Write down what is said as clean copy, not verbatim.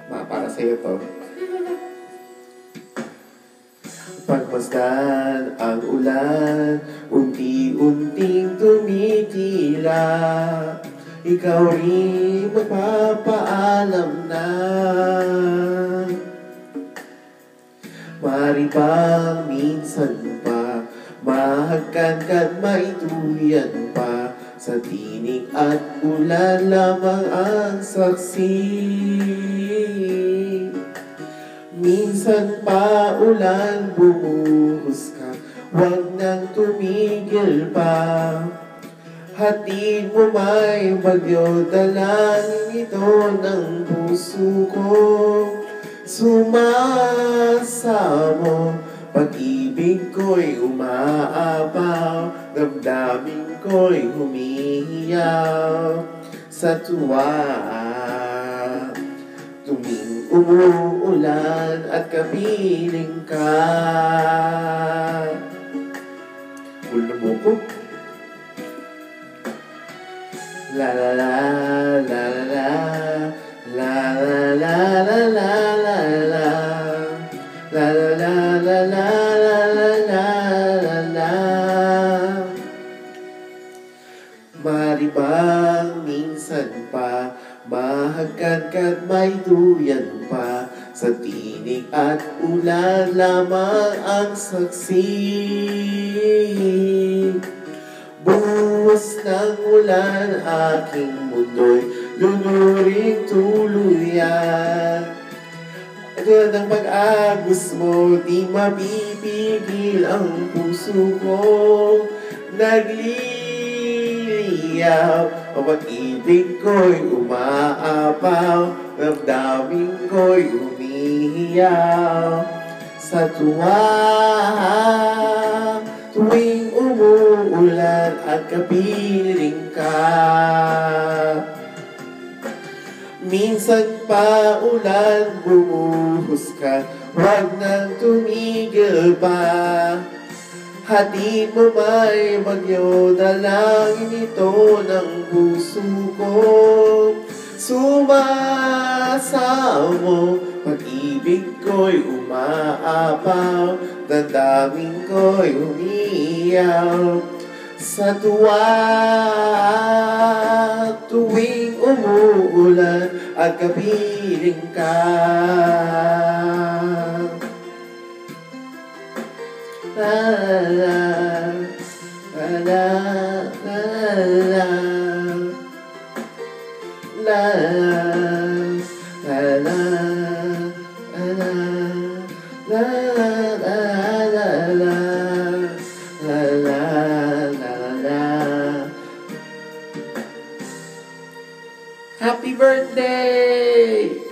Para sa'yo to. Pagmasdan ang ulan, unti-unting tumitila. Ikaw rin magpapaalam na. Mari bang minsan pa mahagkan ka't maituyan pa, sa tinig at ulan lamang ang saksi. Minsan pa ulan bumuhos ka, huwag nang tumigil pa. Hatid mo may bagyo, dalangin ito ng puso ko. Sumasamo, pag-ibig ko'y umaapaw, damdamin ko'y humihiyaw sa tuwa. Tuwing umuulan at kapiling ka. Ulan mo ko. La la la la la la la la la la la la la la la la la la la. Mari bang minsan pa mahagkan ka't may duyan pa, sa tinig at ulan lamang ang saksi. Buwas ng ulan aking mundo'y lunuring tuluyan. Tulad ng pag-agos mo, di mapipigil ang puso ko. Nagliliyaw, ang pag-ibig ko'y umaapaw, damdamin ko'y umihiyaw sa tuwa. Tuwing umuulan at kapiling ka. Minsan pa ulan bumuhos ka, huwag nang tumigil pa. Hatid mo may bagyo, dalangin ito ng puso ko. Sumasamo, pag-ibig ko'y umaapaw, damdamin ko'y umiiyaw sa tuwa. Tuwing umuulan at kapiling ka. La la la la la la la la la Happy birthday!